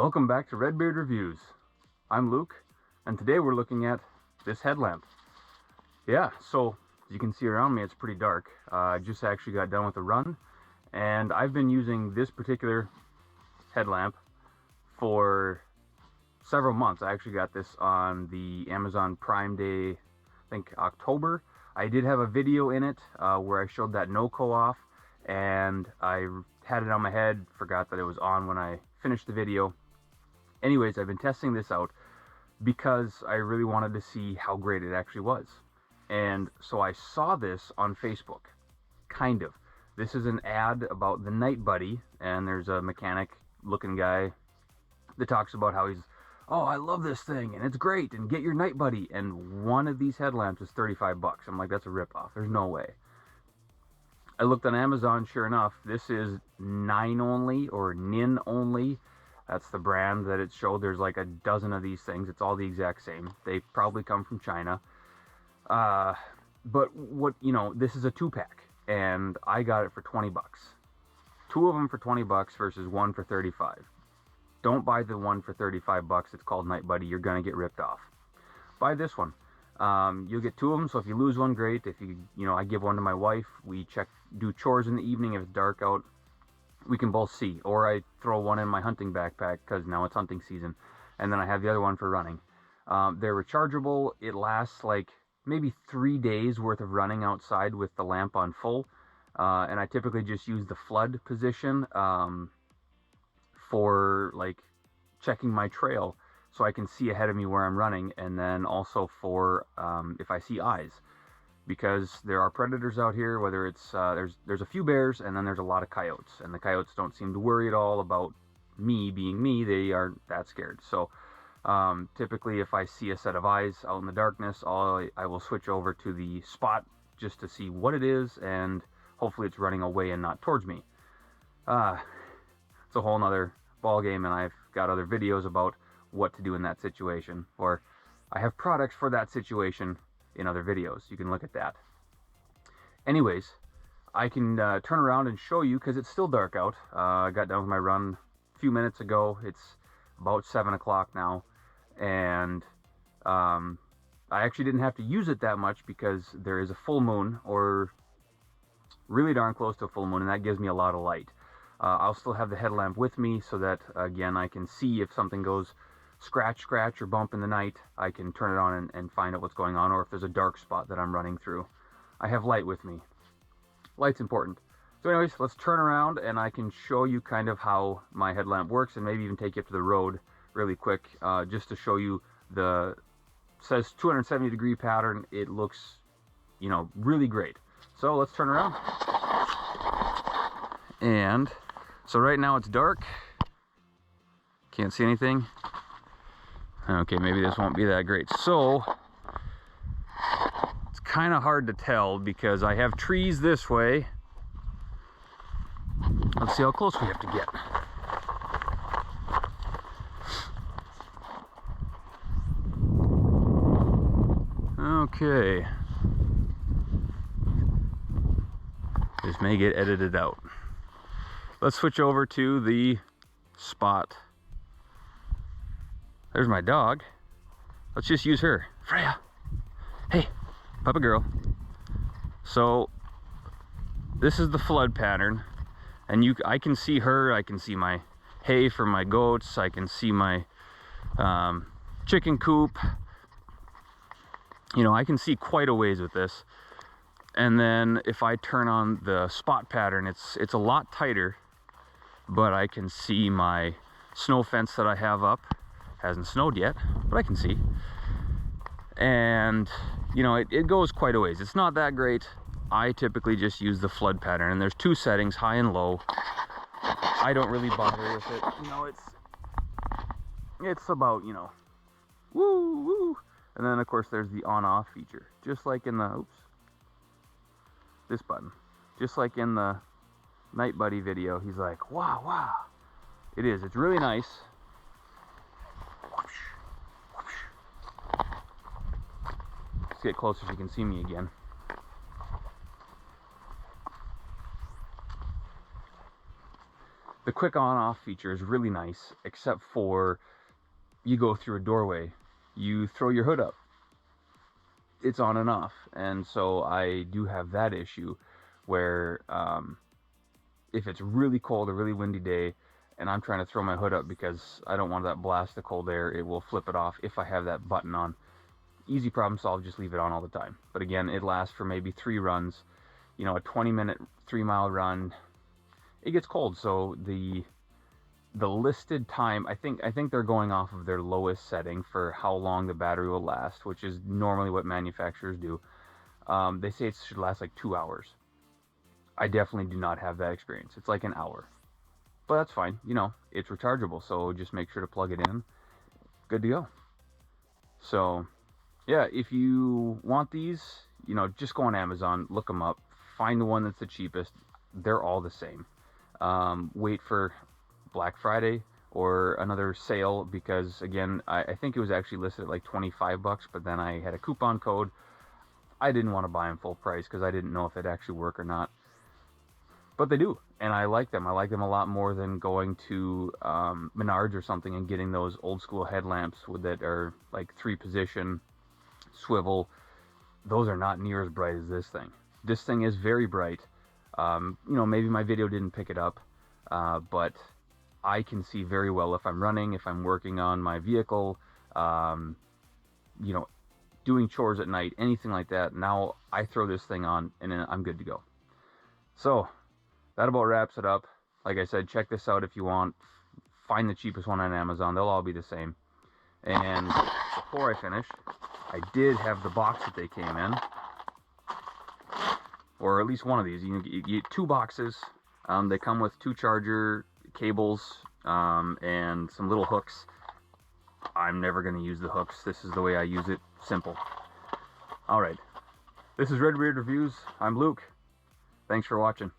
Welcome back to Redbeard Reviews. I'm Luke, and today we're looking at this headlamp. Yeah, so as you can see around me, it's pretty dark. I just actually got done with a run, and I've been using this particular headlamp for several months. I actually got this on the Amazon Prime Day, I think October. I did have a video in it where I showed that no-co off, and I had it on my head, forgot that it was on when I finished the video. Anyways, I've been testing this out because I really wanted to see how great it actually was. And so I saw this on Facebook, kind of. This is an ad about the Night Buddy, and there's a mechanic looking guy that talks about how he's, oh, I love this thing and it's great and get your Night Buddy. And one of these headlamps is 35 bucks. I'm like, that's a ripoff. There's no way. I looked on Amazon, sure enough, this is Ninonly or Ninonly. That's the brand that it showed. There's like a dozen of these things. It's all the exact same. They probably come from China. But what, this is a 2-pack, and I got it for 20 bucks. 2 of them for 20 bucks versus 1 for 35. Don't buy the one for 35 bucks. It's called Night Buddy. You're going to get ripped off. Buy this one. You'll get 2 of them, so if you lose one, great. If I give one to my wife. We do chores in the evening. If it's dark out, we can both see. Or I throw one in my hunting backpack because now it's hunting season, and then I have the other one for running. They're rechargeable. It lasts like maybe 3 days worth of running outside with the lamp on full, and I typically just use the flood position for like checking my trail so I can see ahead of me where I'm running, and then also for if I see eyes, because there are predators out here. Whether it's there's a few bears, and then there's a lot of coyotes, and the coyotes don't seem to worry at all about me being me. They aren't that scared. So typically if I see a set of eyes out in the darkness, I will switch over to the spot just to see what it is, and hopefully it's running away and not towards me. It's a whole nother ball game, and I've got other videos about what to do in that situation, or I have products for that situation in other videos. You can look at that. Anyways, I can turn around and show you because it's still dark out. I got done with my run a few minutes ago. It's about 7 o'clock now, and I actually didn't have to use it that much because there is a full moon, or really darn close to a full moon, and that gives me a lot of light. I'll still have the headlamp with me so that, again, I can see if something goes scratch, or bump in the night. I can turn it on and find out what's going on, or if there's a dark spot that I'm running through. I have light with me. Light's important. So anyways, let's turn around and I can show you kind of how my headlamp works, and maybe even take you up to the road really quick, just to show you says 270 degree pattern. It looks, really great. So let's turn around. And so right now it's dark. Can't see anything. Okay, maybe this won't be that great. So it's kind of hard to tell because I have trees this way. Let's see how close we have to get. Okay. This may get edited out. Let's switch over to the spot. There's my dog. Let's just use her. Freya. Hey, puppy girl. So this is the flood pattern, and I can see her. I can see my hay for my goats. I can see my chicken coop. I can see quite a ways with this. And then if I turn on the spot pattern, it's a lot tighter, but I can see my snow fence that I have up. Hasn't snowed yet, but I can see. And it goes quite a ways. It's not that great. I typically just use the flood pattern, and there's 2 settings, high and low. I don't really bother with it. It's about, woo woo. And then of course there's the on-off feature, just like in this button, just like in the Night Buddy video. He's like, wow. It is. It's really nice. Let's get closer so you can see me again. The The quick on-off feature is really nice, except for you go through a doorway, you throw your hood up, it's on and off. And so I do have that issue where if it's really cold, a really windy day, and I'm trying to throw my hood up because I don't want that blast of cold air, it will flip it off if I have that button on. Easy problem solved, just leave it on all the time. But again, it lasts for maybe 3 runs. You know, a 20-minute 3-mile run, it gets cold. So the listed time, I think they're going off of their lowest setting for how long the battery will last, which is normally what manufacturers do. They say it should last like 2 hours. I definitely do not have that experience. It's like an hour. But that's fine, you know, it's rechargeable, so just make sure to plug it in. Good to go. So, yeah, if you want these, you know, just go on Amazon, look them up, find the one that's the cheapest. They're all the same. Wait for Black Friday or another sale, because again, I think it was actually listed at like 25 bucks, but then I had a coupon code. I didn't want to buy them full price because I didn't know if they'd actually work or not. But they do, and I like them. I like them a lot more than going to Menards or something and getting those old school headlamps that are like 3-position swivel. Those are not near as bright as this thing. This thing is very bright. You know, maybe my video didn't pick it up, but I can see very well if I'm running, if I'm working on my vehicle, you know, doing chores at night, anything like that. Now I throw this thing on and then I'm good to go. So that about wraps it up. Like I said, check this out if you want. Find the cheapest one on Amazon. They'll all be the same. And before I finish, I did have the box that they came in, or at least one of these. You get 2 boxes. They come with 2 charger cables and some little hooks. I'm never going to use the hooks. This is the way I use it. Simple. All right. This is Red Beard Reviews. I'm Luke. Thanks for watching.